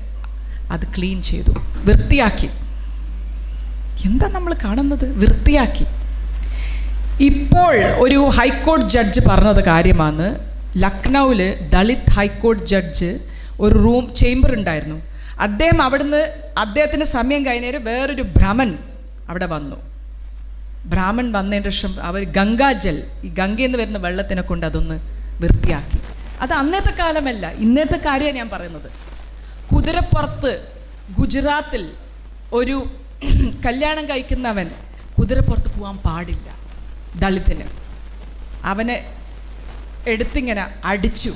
അത് ക്ലീൻ ചെയ്തു, വൃത്തിയാക്കി. എന്താ നമ്മൾ കാണുന്നത്? വൃത്തിയാക്കി. ഇപ്പോൾ ഒരു ഹൈക്കോടതി ജഡ്ജ് പറഞ്ഞത് കാര്യമാണ്, ലക്നൗവിൽ ദളിത് ഹൈക്കോടതി ജഡ്ജ് ഒരു ചേംബർ ഉണ്ടായിരുന്നു. അദ്ദേഹം അവിടുന്ന് അദ്ദേഹത്തിൻ്റെ സമയം കഴിഞ്ഞേരം വേറൊരു ബ്രാഹ്മൺ അവിടെ വന്നു. ബ്രാഹ്മൺ വന്നതിന് ശേഷം അവർ ഗംഗാജൽ, ഈ ഗംഗയിൽ നിന്ന് വരുന്ന വെള്ളത്തിനെ കൊണ്ട് അതൊന്ന് വൃത്തിയാക്കി. അത് അന്നത്തെ കാലമല്ല, ഇന്നത്തെ കാര്യമാണ് ഞാൻ പറയുന്നത്. കുതിരപ്പുറത്ത് ഗുജറാത്തിൽ ഒരു കല്യാണം കഴിക്കുന്നവൻ കുതിരപ്പുറത്ത് പോകാൻ പാടില്ല. ദളിതന് അവനെ എടുത്തിങ്ങനെ അടിച്ചു.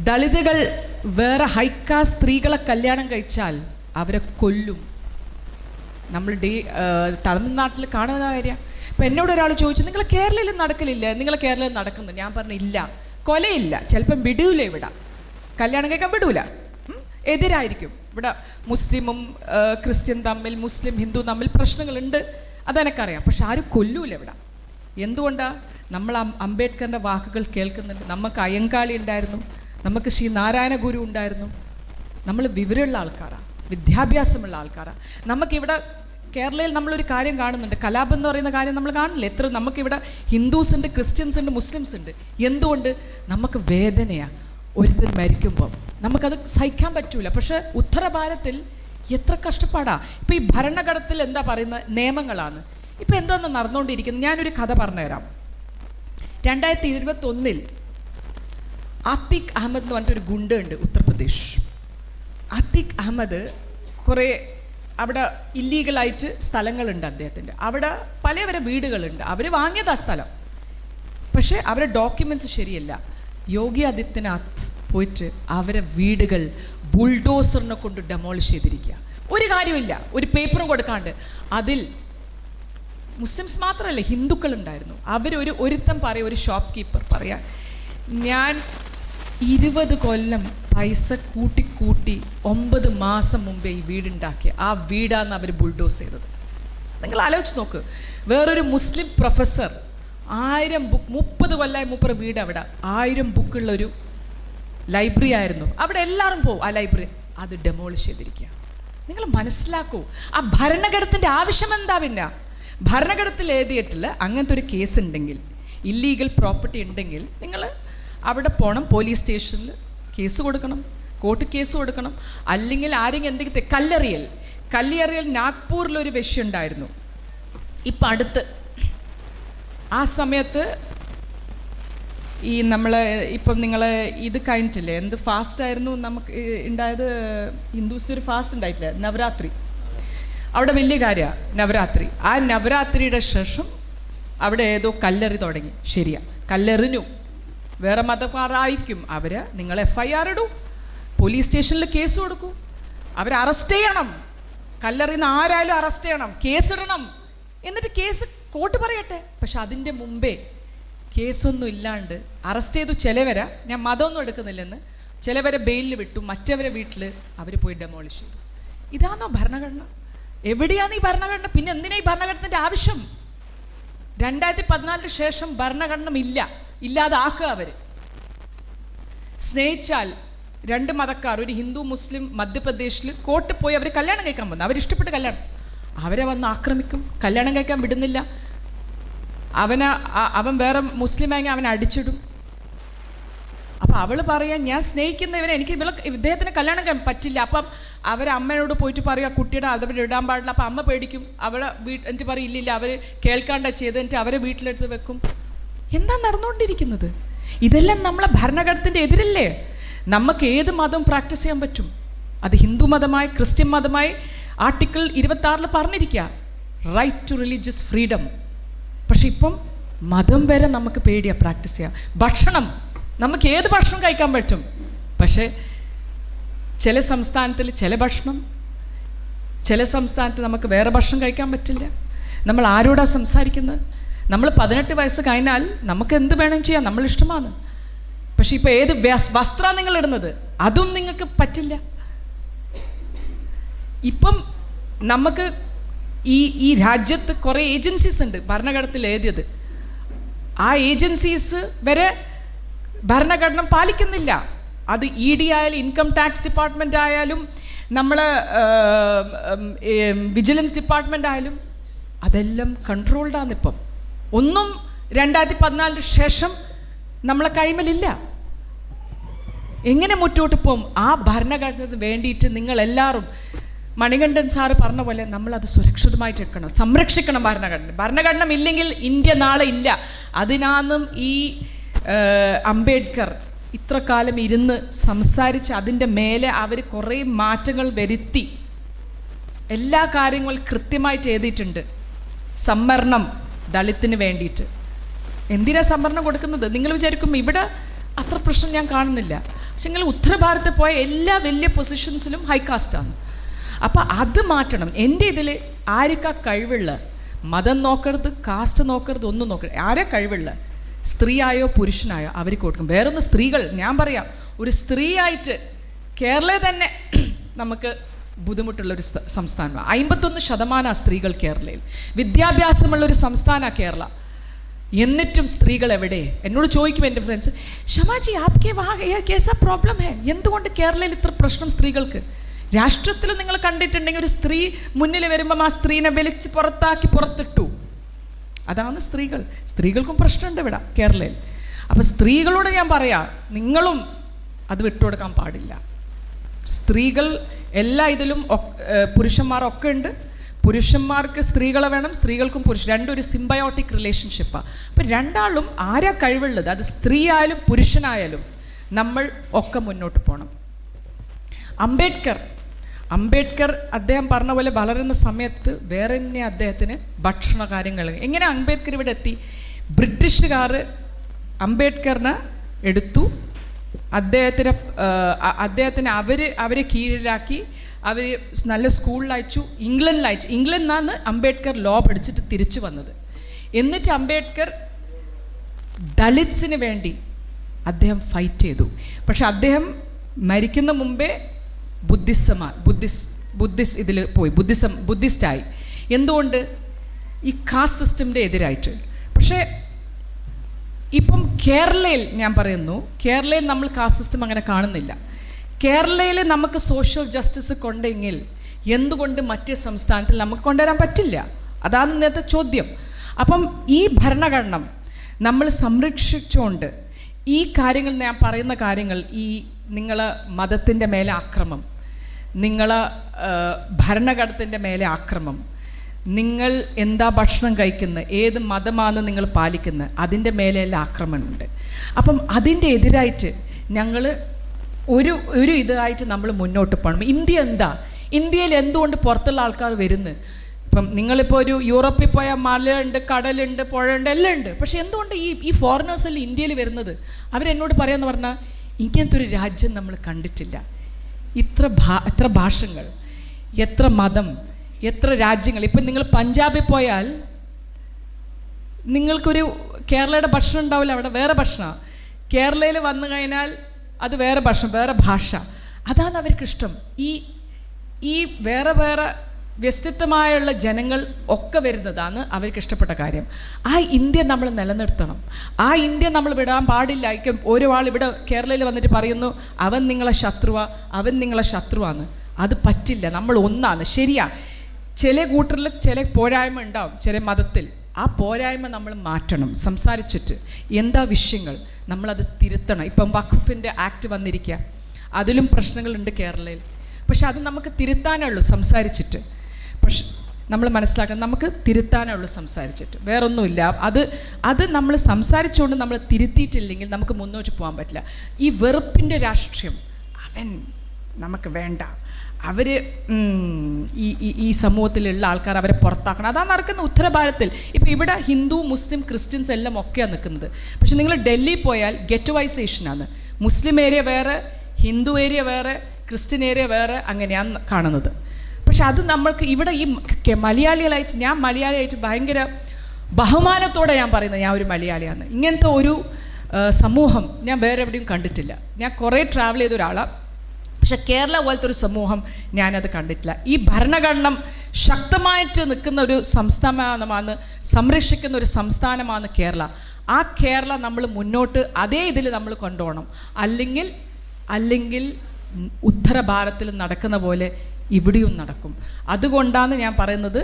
ദളിതുകൾ വേറെ ഹൈക്കാസ്റ്റ് സ്ത്രീകളെ കല്യാണം കഴിച്ചാൽ അവരെ കൊല്ലും. നമ്മൾ തമിഴ്നാട്ടിൽ കാണുന്ന കാര്യം. ഇപ്പം എന്നോട് ഒരാൾ ചോദിച്ചു, നിങ്ങൾ കേരളയിൽ നടക്കലില്ല, നിങ്ങൾ കേരളയിൽ നടക്കുന്നു. ഞാൻ പറഞ്ഞു ഇല്ല, കൊലയില്ല, ചിലപ്പം വിടൂല, ഇവിടെ കല്യാണം കഴിക്കാൻ വിടൂല, എതിരായിരിക്കും. ഇവിടെ മുസ്ലിമും ക്രിസ്ത്യൻ തമ്മിൽ, മുസ്ലിം ഹിന്ദു തമ്മിൽ പ്രശ്നങ്ങളുണ്ട്, അതെനിക്കറിയാം. പക്ഷെ ആരും കൊല്ലൂല ഇവിടെ. എന്തുകൊണ്ടാണ്? നമ്മൾ അംബേദ്കറിൻ്റെ വാക്കുകൾ കേൾക്കുന്നുണ്ട്. നമുക്ക് അയ്യങ്കാളി ഉണ്ടായിരുന്നു, നമുക്ക് ശ്രീ നാരായണ ഗുരു ഉണ്ടായിരുന്നു. നമ്മൾ വിവരമുള്ള ആൾക്കാരാണ്, വിദ്യാഭ്യാസമുള്ള ആൾക്കാരാണ്. നമുക്കിവിടെ കേരളയിൽ നമ്മളൊരു കാര്യം കാണുന്നുണ്ട്, കലാപം എന്ന് പറയുന്ന കാര്യം നമ്മൾ കാണില്ല. എത്ര നമുക്കിവിടെ ഹിന്ദുസ് ഉണ്ട്, ക്രിസ്ത്യൻസ് ഉണ്ട്, മുസ്ലിംസ് ഉണ്ട്. എന്തുകൊണ്ട്? നമുക്ക് വേദനയാണ്. ഒരുത്തൻ മരിക്കുമ്പോൾ നമുക്കത് സഹിക്കാൻ പറ്റൂല. പക്ഷെ ഉത്തര ഭാരതത്തിൽ എത്ര കഷ്ടപ്പാടാണ്. ഇപ്പം ഈ ഭരണഘടനത്തിൽ എന്താ പറയുന്ന നിയമങ്ങളാണ്. ഇപ്പം എന്തോന്ന് നടന്നുകൊണ്ടിരിക്കുന്നത്? ഞാനൊരു കഥ പറഞ്ഞുതരാം. 2021 ആത്തിഖ് അഹമ്മദ് എന്ന് പറഞ്ഞിട്ടൊരു ഗുണ്ട ഉണ്ട് ഉത്തർപ്രദേശ്. ആത്തിഖ് അഹമ്മദ് കുറേ അവിടെ ഇല്ലീഗലായിട്ട് സ്ഥലങ്ങളുണ്ട് അദ്ദേഹത്തിൻ്റെ. അവിടെ പലവരെ വീടുകളുണ്ട്, അവർ വാങ്ങിയതാ സ്ഥലം, പക്ഷേ അവരുടെ ഡോക്യുമെൻറ്റ്സ് ശരിയല്ല. യോഗി ആദിത്യനാഥ് പോയിട്ട് അവരെ വീടുകൾ ബുൾഡോസറിനെ കൊണ്ട് ഡെമോളിഷ് ചെയ്തിരിക്കുക. ഒരു കാര്യമില്ല, ഒരു പേപ്പറും കൊടുക്കാണ്ട്. അതിൽ മുസ്ലിംസ് മാത്രമല്ല, ഹിന്ദുക്കളുണ്ടായിരുന്നു. ഒരുത്തം പറയാം, ഒരു ഷോപ്പ് കീപ്പർ പറയാം, ഞാൻ 20 കൊല്ലം പൈസ കൂട്ടി 9 മാസം മുമ്പേ ഈ വീടുണ്ടാക്കിയ ആ വീടാണ് അവർ ബുൾഡോസ് ചെയ്തത്. നിങ്ങൾ ആലോചിച്ച് നോക്ക്. വേറൊരു മുസ്ലിം പ്രൊഫസർ 1000 ബുക്ക്, 30 കൊല്ലമായി മൂപ്പർ വീട് അവിടെ 1000 ബുക്കുള്ളൊരു ലൈബ്രറി ആയിരുന്നു. അവിടെ എല്ലാവരും പോവും ആ ലൈബ്രറി, അത് ഡെമോളിഷ് ചെയ്തിരിക്കുക. നിങ്ങൾ മനസ്സിലാക്കൂ, ആ ഭരണഘടനത്തിൻ്റെ ആവശ്യം എന്താ? പിന്നെ ഭരണഘടനത്തിൽ എഴുതിയിട്ടില്ല അങ്ങനത്തെ ഒരു കേസ് ഉണ്ടെങ്കിൽ, ഇല്ലീഗൽ പ്രോപ്പർട്ടി ഉണ്ടെങ്കിൽ നിങ്ങൾ അവിടെ പോകണം, പോലീസ് സ്റ്റേഷനിൽ കേസ് കൊടുക്കണം, കോർട്ട് കേസ് കൊടുക്കണം. അല്ലെങ്കിൽ ആരെങ്കിലും എന്തെങ്കിലും കല്ലേറിയൽ നാഗ്പൂരിലൊരു വിഷയം ഉണ്ടായിരുന്നു. ഇപ്പം അടുത്ത് ആ സമയത്ത് ഈ ഇപ്പം നിങ്ങൾ ഇത് കഴിഞ്ഞിട്ടില്ലേ, എന്ത് ഫാസ്റ്റ് ആയിരുന്നു നമുക്ക് ഉണ്ടായത്? ഹിന്ദുസിൻ്റെ ഒരു ഫാസ്റ്റ് ഉണ്ടായിട്ടില്ല, നവരാത്രി. അവിടെ വലിയ കാര്യമാണ് നവരാത്രി. ആ നവരാത്രിയുടെ ശേഷം അവിടെ ഏതോ കല്ലെറി തുടങ്ങി. ശരിയാ, കല്ലെറിഞ്ഞു. വേറെ മതക്കാരായിരിക്കും. അവർ നിങ്ങൾ FIR ഇടൂ, പോലീസ് സ്റ്റേഷനിൽ കേസ് കൊടുക്കൂ, അവരെ അറസ്റ്റ് ചെയ്യണം. കല്ലെറിയുന്ന ആരായാലും അറസ്റ്റ് ചെയ്യണം, കേസിടണം. എന്നിട്ട് കേസ് കോർട്ട് പറയട്ടെ. പക്ഷെ അതിൻ്റെ മുമ്പേ കേസൊന്നും ഇല്ലാണ്ട് അറസ്റ്റ് ചെയ്തു. ചിലവരെ, ഞാൻ മതമൊന്നും എടുക്കുന്നില്ലെന്ന്, ചിലവരെ ബെയിലിൽ വിട്ടു, മറ്റവരെ വീട്ടിൽ അവർ പോയി ഡെമോളിഷ് ചെയ്തു. ഇതാണോ ഭരണഘടന? എവിടെയാണ് ഈ ഭരണഘടന? പിന്നെ എന്തിനാ ഈ ഭരണഘടനയുടെ ആവശ്യം? 2014 ശേഷം ഭരണഘടന ഇല്ലാതാക്കുക. അവർ സ്നേഹിച്ചാൽ 2 മതക്കാർ, ഒരു ഹിന്ദു മുസ്ലിം, മധ്യപ്രദേശിൽ കോർട്ടിൽ പോയി അവർ കല്യാണം കഴിക്കാൻ വന്നു. അവരിഷ്ടപ്പെട്ട് കല്യാണം, അവരെ വന്ന് ആക്രമിക്കും, കല്യാണം കഴിക്കാൻ വിടുന്നില്ല. അവൻ വേറെ മുസ്ലിമായെങ്കിൽ അവനെ അടിച്ചിടും. അപ്പം അവൾ പറയാൻ, ഞാൻ സ്നേഹിക്കുന്നവനെ, എനിക്ക് ഇദ്ദേഹത്തിന് കല്യാണം കഴിക്കാൻ പറ്റില്ല. അപ്പം അമ്മയോട് പോയിട്ട് പറയുക കുട്ടിയുടെ അതവർ ഇടാൻ പാടില്ല. അപ്പം അമ്മ പേടിക്കും. എന്നിട്ട് പറയും ഇല്ലില്ല, അവർ കേൾക്കാണ്ട ചെയ്ത്, എന്നിട്ട് അവരെ വീട്ടിലെടുത്ത് വെക്കും. എന്താ നടന്നുകൊണ്ടിരിക്കുന്നത്? ഇതെല്ലാം നമ്മളെ ഭരണഘടനത്തിൻ്റെ എതിരല്ലേ? നമുക്ക് ഏത് മതം പ്രാക്ടീസ് ചെയ്യാൻ പറ്റും. അത് ഹിന്ദു മതമായി, ക്രിസ്ത്യൻ മതമായി ആർട്ടിക്കിൾ 26 പറഞ്ഞിരിക്കുക, റൈറ്റ് ടു റിലീജിയസ് ഫ്രീഡം. പക്ഷെ ഇപ്പം മതം വരെ നമുക്ക് പേടിയാണ് പ്രാക്ടീസ് ചെയ്യാം. ഭക്ഷണം, നമുക്ക് ഏത് ഭക്ഷണം കഴിക്കാൻ പറ്റും. പക്ഷേ ചില സംസ്ഥാനത്തിൽ ചില ഭക്ഷണം, ചില സംസ്ഥാനത്ത് നമുക്ക് വേറെ ഭക്ഷണം കഴിക്കാൻ പറ്റില്ല. നമ്മൾ ആരോടാണ് സംസാരിക്കുന്നത്? നമ്മൾ 18 വയസ്സ് കഴിഞ്ഞാൽ നമുക്ക് എന്ത് വേണം ചെയ്യാം, നമ്മൾ ഇഷ്ടമാണ്. പക്ഷെ ഇപ്പോൾ ഏത് വസ്ത്രമാണ് നിങ്ങൾ ഇടുന്നത്, അതും നിങ്ങൾക്ക് പറ്റില്ല. ഇപ്പം നമുക്ക് ഈ രാജ്യത്ത് കുറേ ഏജൻസീസ് ഉണ്ട് ഭരണഘടനത്തിൽ എഴുതിയത്. ആ ഏജൻസീസ് വരെ ഭരണഘടന പാലിക്കുന്നില്ല. അത് ED ആയാലും, ഇൻകം ടാക്സ് ഡിപ്പാർട്ട്മെൻ്റ് ആയാലും, നമ്മൾ വിജിലൻസ് ഡിപ്പാർട്ട്മെൻ്റ് ആയാലും, അതെല്ലാം കൺട്രോൾഡാണ്. ഇപ്പം ഒന്നും 2014 ശേഷം നമ്മളെ കഴിമലില്ല. എങ്ങനെ മുന്നോട്ട് പോകും? ആ ഭരണഘടനയ്ക്ക് വേണ്ടിയിട്ട് നിങ്ങളെല്ലാവരും, മണികണ്ഠൻ സാറ് പറഞ്ഞ പോലെ, നമ്മളത് സുരക്ഷിതമായിട്ട് വെക്കണം, സംരക്ഷിക്കണം ഭരണഘടന. ഭരണഘടന ഇല്ലെങ്കിൽ ഇന്ത്യ നാളെ ഇല്ല. അതിനാന്നും ഈ അംബേദ്കർ ഇത്ര കാലം ഇരുന്ന് സംസാരിച്ച് അതിൻ്റെ മേലെ അവർ കുറേ മാറ്റങ്ങൾ വരുത്തി എല്ലാ കാര്യങ്ങളും കൃത്യമായിട്ട് എഴുതിയിട്ടുണ്ട്. സംവരണം ദളിത്തിന് വേണ്ടിയിട്ട്. എന്തിനാ സംവരണം കൊടുക്കുന്നത്? നിങ്ങൾ വിചാരിക്കും ഇവിടെ അത്ര പ്രശ്നം ഞാൻ കാണുന്നില്ല. പക്ഷെ നിങ്ങൾ ഉത്തരഭാരതത്തിൽ പോയ എല്ലാ വലിയ പൊസിഷൻസിലും ഹൈകാസ്റ്റാണ്. അപ്പം അത് മാറ്റണം. എൻ്റെ ഇതിൽ ആർക്കാ കഴിവുള്ള, മതം നോക്കരുത്, കാസ്റ്റ് നോക്കരുത്, ഒന്നും നോക്കരുത്. ആരാ കഴിവുള്ള, സ്ത്രീ ആയോ പുരുഷനായോ അവർക്ക് കൊടുക്കും. വേറൊന്ന്, സ്ത്രീകൾ, ഞാൻ പറയാം, ഒരു സ്ത്രീ ആയിട്ട് കേരളയിൽ തന്നെ നമുക്ക് ബുദ്ധിമുട്ടുള്ളൊരു സംസ്ഥാനമാണ്. 51% സ്ത്രീകൾ കേരളയിൽ. വിദ്യാഭ്യാസമുള്ളൊരു സംസ്ഥാനമാണ് കേരള. എന്നിട്ടും സ്ത്രീകൾ എവിടെ? എന്നോട് ചോദിക്കും എൻ്റെ ഫ്രണ്ട്സ്, ഷമാജി ആപ്കെ വഹാ കേസാ പ്രോബ്ലം ഹേ, എന്തുകൊണ്ട് കേരളയിൽ ഇത്ര പ്രശ്നം സ്ത്രീകൾക്ക്? രാഷ്ട്രത്തിൽ നിങ്ങൾ കണ്ടിട്ടുണ്ടെങ്കിൽ ഒരു സ്ത്രീ മുന്നിൽ വരുമ്പം ആ സ്ത്രീനെ വലിച്ച് പുറത്തിട്ടു. അതാണ് സ്ത്രീകൾ. സ്ത്രീകൾക്കും പ്രശ്നമുണ്ട് ഇവിടെ കേരളയിൽ. അപ്പം സ്ത്രീകളോട് ഞാൻ പറയാം, നിങ്ങളും അത് വിട്ടുകൊടുക്കാൻ പാടില്ല. സ്ത്രീകൾ എല്ലാ ഇതിലും പുരുഷന്മാരൊക്കെ ഉണ്ട്. പുരുഷന്മാർക്ക് സ്ത്രീകളെ വേണം, സ്ത്രീകൾക്കും രണ്ടും ഒരു സിംബയോട്ടിക് റിലേഷൻഷിപ്പാണ്. അപ്പം രണ്ടാളും ആരാ കഴിവുള്ളത്, അത് സ്ത്രീ ആയാലും പുരുഷനായാലും നമ്മൾ ഒക്കെ മുന്നോട്ട് പോകണം. അംബേദ്കർ അദ്ദേഹം പറഞ്ഞ പോലെ വളരുന്ന സമയത്ത് വേറെ തന്നെ അദ്ദേഹത്തിന് ഭക്ഷണ കാര്യങ്ങൾ. എങ്ങനെ അംബേദ്കർ ഇവിടെ എത്തി? ബ്രിട്ടീഷുകാർ അംബേദ്കറിനെ എടുത്തു, അദ്ദേഹത്തിന് അവരെ കീഴിലാക്കി, അവർ നല്ല സ്കൂളിൽ അയച്ചു, ഇംഗ്ലണ്ടിൽ നിന്നാണ് അംബേദ്കർ ലോ പഠിച്ചിട്ട് തിരിച്ചു വന്നത്. എന്നിട്ട് അംബേദ്കർ ദളിത്സിന് വേണ്ടി അദ്ദേഹം ഫൈറ്റ് ചെയ്തു. പക്ഷെ അദ്ദേഹം മരിക്കുന്ന മുമ്പേ ബുദ്ധിസ്റ്റ് ഇതിൽ പോയി, ബുദ്ധിസ്റ്റായി. എന്തുകൊണ്ട്? ഈ കാസ്റ്റ് സിസ്റ്റമിൻ്റെ എതിരായിട്ട്. പക്ഷേ ഇപ്പം കേരളയിൽ ഞാൻ പറയുന്നു, കേരളയിൽ നമ്മൾ കാസ്റ്റ് സിസ്റ്റം അങ്ങനെ കാണുന്നില്ല. കേരളയിൽ നമുക്ക് സോഷ്യൽ ജസ്റ്റിസ് കൊണ്ടെങ്കിൽ എന്തുകൊണ്ട് മറ്റേ സംസ്ഥാനത്തിൽ നമുക്ക് കൊണ്ടുവരാൻ പറ്റില്ല? അതാണ് ഇന്നത്തെ ചോദ്യം. അപ്പം ഈ ഭരണഘടന നമ്മൾ സംരക്ഷിച്ചുകൊണ്ട് ഈ കാര്യങ്ങൾ, ഞാൻ പറയുന്ന കാര്യങ്ങൾ, ഈ നിങ്ങളെ മതത്തിൻ്റെ മേലെ ആക്രമം, നിങ്ങളെ ഭരണഘടനത്തിൻ്റെ മേലെ ആക്രമം, നിങ്ങൾ എന്താ ഭക്ഷണം കഴിക്കുന്നത്, ഏത് മതമാണ് നിങ്ങൾ പാലിക്കുന്നത്, അതിൻ്റെ മേലെയെല്ലാം ആക്രമണമുണ്ട്. അപ്പം അതിൻ്റെ എതിരായിട്ട് ഞങ്ങൾ ഒരു ഇതായിട്ട് നമ്മൾ മുന്നോട്ട് പോകണം. ഇന്ത്യ എന്താ? ഇന്ത്യയിൽ എന്തുകൊണ്ട് പുറത്തുള്ള ആൾക്കാർ വരുന്നത്? ഇപ്പം നിങ്ങളിപ്പോൾ ഒരു യൂറോപ്പിൽ പോയാൽ മലയുണ്ട്, കടലുണ്ട്, പുഴയുണ്ട്, എല്ലാം ഉണ്ട്. പക്ഷെ എന്തുകൊണ്ട് ഈ ഫോറിനേഴ്സെല്ലാം ഇന്ത്യയിൽ വരുന്നത്? അവരെന്നോട് പറയാമെന്ന് പറഞ്ഞാൽ ഇങ്ങനത്തെ ഒരു രാജ്യം നമ്മൾ കണ്ടിട്ടില്ല. എത്ര ഭാഷകൾ, എത്ര മതം, എത്ര രാജ്യങ്ങൾ. ഇപ്പം നിങ്ങൾ പഞ്ചാബിൽ പോയാൽ നിങ്ങൾക്കൊരു കേരളയുടെ ഭക്ഷണം ഉണ്ടാവില്ല, അവിടെ വേറെ ഭക്ഷണമാണ്. കേരളയിൽ വന്നു കഴിഞ്ഞാൽ അത് വേറെ ഭക്ഷണം, വേറെ ഭാഷ. അതാണ് അവർക്കിഷ്ടം. ഈ വേറെ വേറെ വ്യത്യസ്തമായുള്ള ജനങ്ങൾ ഒക്കെ വരുന്നതാണ് അവർക്ക് ഇഷ്ടപ്പെട്ട കാര്യം. ആ ഇന്ത്യ നമ്മൾ നിലനിർത്തണം. ആ ഇന്ത്യ നമ്മൾ വിടാൻ പാടില്ല. ഒരാൾ ഇവിടെ കേരളയിൽ വന്നിട്ട് പറയുന്നു അവൻ നിങ്ങളെ ശത്രുവാണ്. അത് പറ്റില്ല. നമ്മൾ ഒന്നാണ്. ശരിയാ, ചില കൂട്ടറിൽ ചില പോരായ്മ ഉണ്ടാവും, ചില മതത്തിൽ. ആ പോരായ്മ നമ്മൾ മാറ്റണം. സംസാരിച്ചിട്ട് എന്താ വിഷയങ്ങൾ നമ്മളത് തിരുത്തണം. ഇപ്പം വഖഫിൻ്റെ ആക്ട് വന്നിരിക്കുക, അതിലും പ്രശ്നങ്ങളുണ്ട് കേരളയിൽ. പക്ഷെ അത് നമുക്ക് തിരുത്താനുള്ളൂ സംസാരിച്ചിട്ട്. പക്ഷെ നമ്മൾ മനസ്സിലാക്കണം, നമുക്ക് തിരുത്താനുള്ളൂ സംസാരിച്ചിട്ട്, വേറൊന്നുമില്ല. അത് നമ്മൾ സംസാരിച്ചുകൊണ്ട് നമ്മൾ തിരുത്തിയിട്ടില്ലെങ്കിൽ നമുക്ക് മുന്നോട്ട് പോകാൻ പറ്റില്ല. ഈ വെറുപ്പിൻ്റെ രാഷ്ട്രീയം അവൻ നമുക്ക് വേണ്ട, അവർ ഈ സമൂഹത്തിലുള്ള ആൾക്കാർ അവരെ പുറത്താക്കണം, അതാണ് നടക്കുന്നത് ഉത്തരഭാരതത്തിൽ. ഇപ്പോൾ ഇവിടെ ഹിന്ദു, മുസ്ലിം, ക്രിസ്ത്യൻസ് എല്ലാം ഒക്കെയാണ് നിൽക്കുന്നത്. പക്ഷെ നിങ്ങൾ ഡൽഹി പോയാൽ ഗെറ്റുവൈസേഷനാണ്. മുസ്ലിം ഏരിയ വേറെ, ഹിന്ദു ഏരിയ വേറെ, ക്രിസ്ത്യൻ ഏരിയ വേറെ, അങ്ങനെയാണ് കാണുന്നത്. പക്ഷെ അത് നമ്മൾക്ക് ഇവിടെ ഈ മലയാളികളായിട്ട്, ഞാൻ മലയാളിയായിട്ട് ഭയങ്കര ബഹുമാനത്തോടെ ഞാൻ പറയുന്നത് ഞാൻ ഒരു മലയാളിയാണ്. ഇങ്ങനത്തെ ഒരു സമൂഹം ഞാൻ വേറെ എവിടെയും കണ്ടിട്ടില്ല. ഞാൻ കുറേ ട്രാവൽ ചെയ്ത ഒരാളാണ്. പക്ഷെ കേരള പോലത്തെ ഒരു സമൂഹം ഞാനത് കണ്ടിട്ടില്ല. ഈ ഭരണഘടന ശക്തമായിട്ട് നിൽക്കുന്ന ഒരു സംസ്ഥാനമാണ്, സംരക്ഷിക്കുന്ന ഒരു സംസ്ഥാനമാണ് കേരള. ആ കേരള നമ്മൾ മുന്നോട്ട് അതേ ഇതിൽ നമ്മൾ കൊണ്ടുപോകണം. അല്ലെങ്കിൽ ഉത്തര ഭാരതത്തിൽ നടക്കുന്ന പോലെ ഇവിടെയും നടക്കും. അതുകൊണ്ടാണ് ഞാൻ പറയുന്നത്.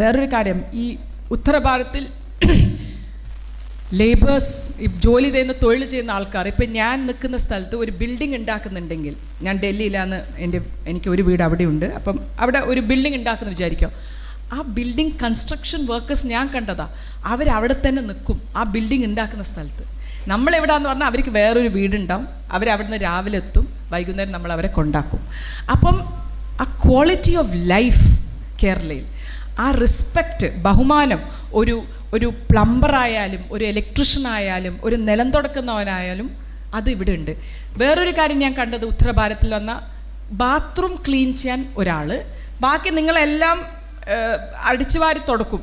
വേറൊരു കാര്യം, ഈ ഉത്തര ഭാരതത്തിൽ ലേബേഴ്സ്, ജോലി ചെയ്യുന്ന, തൊഴിൽ ചെയ്യുന്ന ആൾക്കാർ, ഇപ്പം ഞാൻ നിൽക്കുന്ന സ്ഥലത്ത് ഒരു ബിൽഡിംഗ് ഉണ്ടാക്കുന്നുണ്ടെങ്കിൽ, ഞാൻ ഡൽഹിയിലാണ്, എനിക്ക് ഒരു വീട് അവിടെയുണ്ട്. അപ്പം അവിടെ ഒരു ബിൽഡിംഗ് ഉണ്ടാക്കുന്നു വിചാരിക്കാം. ആ ബിൽഡിംഗ് കൺസ്ട്രക്ഷൻ വർക്കേഴ്സ് ഞാൻ കണ്ടതാ, അവരവിടെ തന്നെ നിൽക്കും ആ ബിൽഡിംഗ് ഉണ്ടാക്കുന്ന സ്ഥലത്ത്. നമ്മളെവിടാന്ന് പറഞ്ഞാൽ അവർക്ക് വേറൊരു വീടുണ്ടാവും, അവരവിടുന്ന് രാവിലെ എത്തും, വൈകുന്നേരം നമ്മൾ അവരെ കൊണ്ടാക്കും. അപ്പം ആ ക്വാളിറ്റി ഓഫ് ലൈഫ് കേരളയിൽ, ആ റെസ്പെക്റ്റ്, ബഹുമാനം, ഒരു പ്ലംബറായാലും ഒരു ഇലക്ട്രീഷ്യനായാലും ഒരു നിലം തുടക്കുന്നവനായാലും അത് ഇവിടെ ഉണ്ട്. വേറൊരു കാര്യം ഞാൻ കണ്ടത്, ഉത്തര ഭാരതത്തിൽ വന്ന ബാത്റൂം ക്ലീൻ ചെയ്യാൻ ഒരാൾ, ബാക്കി നിങ്ങളെല്ലാം അടിച്ചു വാരി തുടക്കും,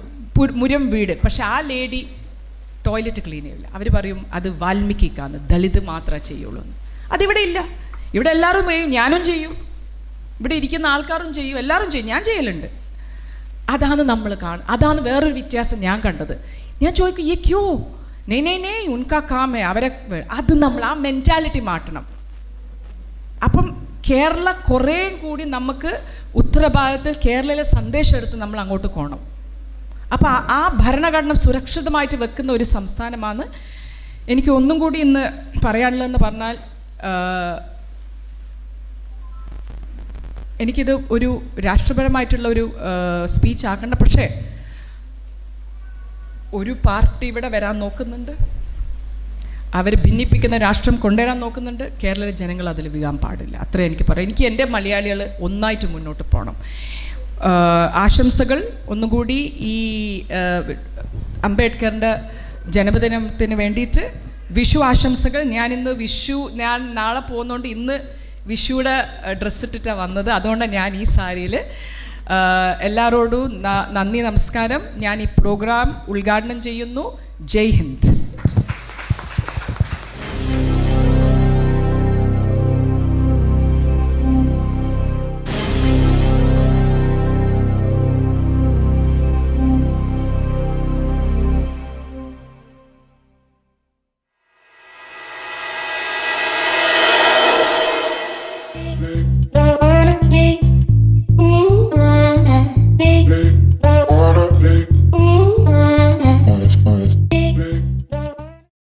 മുരം വീട്. പക്ഷെ ആ ലേഡി ടോയ്ലറ്റ് ക്ലീൻ ചെയ്യില്ല. അവർ പറയും അത് വാൽമീകിക്കാന്ന്, ദളിത് മാത്രമേ ചെയ്യുള്ളൂ എന്ന്. അതിവിടെ ഇല്ല. ഇവിടെ എല്ലാവരും ചെയ്യും, ഞാനും ചെയ്യും, ഇവിടെ ഇരിക്കുന്ന ആൾക്കാരും ചെയ്യും, എല്ലാവരും ചെയ്യും, ഞാൻ ചെയ്യലുണ്ട്. അതാണ് നമ്മൾ കാണുന്നത്. അതാണ് വേറൊരു വ്യത്യാസം ഞാൻ കണ്ടത്. ഞാൻ ചോദിക്കും, ഈ ക്യോ നെയ് ഉൻകാ കാമേ, അവരെ അത് നമ്മൾ ആ മെൻറ്റാലിറ്റി മാറ്റണം. അപ്പം കേരള കുറേ കൂടി നമുക്ക് ഉത്തരഭാരതത്തിൽ കേരളയിലെ സന്ദേശം എടുത്ത് നമ്മൾ അങ്ങോട്ട് പോകണം. അപ്പോൾ ആ ഭരണഘടന സുരക്ഷിതമായിട്ട് വെക്കുന്ന ഒരു സംസ്ഥാനമാണ്. എനിക്ക് ഒന്നും കൂടി ഇന്ന് പറയാനുള്ളതെന്ന് പറഞ്ഞാൽ, എനിക്കിത് ഒരു രാഷ്ട്രപരമായിട്ടുള്ള ഒരു സ്പീച്ച് ആക്കണ്ട. പക്ഷേ ഒരു പാർട്ടി ഇവിടെ വരാൻ നോക്കുന്നുണ്ട്, അവർ ഭിന്നിപ്പിക്കുന്ന രാഷ്ട്രം കൊണ്ടുവരാൻ നോക്കുന്നുണ്ട്. കേരളത്തിലെ ജനങ്ങൾ അതിൽ വീഴാൻ പാടില്ല. അത്രേ എനിക്ക് പറയാം. എനിക്ക് എൻ്റെ മലയാളികൾ ഒന്നായിട്ട് മുന്നോട്ട് പോകണം. ആശംസകൾ ഒന്നുകൂടി ഈ അംബേദ്കറിൻ്റെ ജന്മദിനത്തിന് വേണ്ടിയിട്ട് വിഷു ആശംസകൾ. ഞാൻ നാളെ പോകുന്നതുകൊണ്ട് ഇന്ന് വിഷുയുടെ ഡ്രസ്സ് ഇട്ടിട്ടാണ് വന്നത്. അതുകൊണ്ടാണ് ഞാൻ ഈ സാരിയിൽ. എല്ലാവരോടും നന്ദി, നമസ്കാരം. ഞാൻ ഈ പ്രോഗ്രാം ഉദ്ഘാടനം ചെയ്യുന്നു. ജയ് ഹിന്ദ്.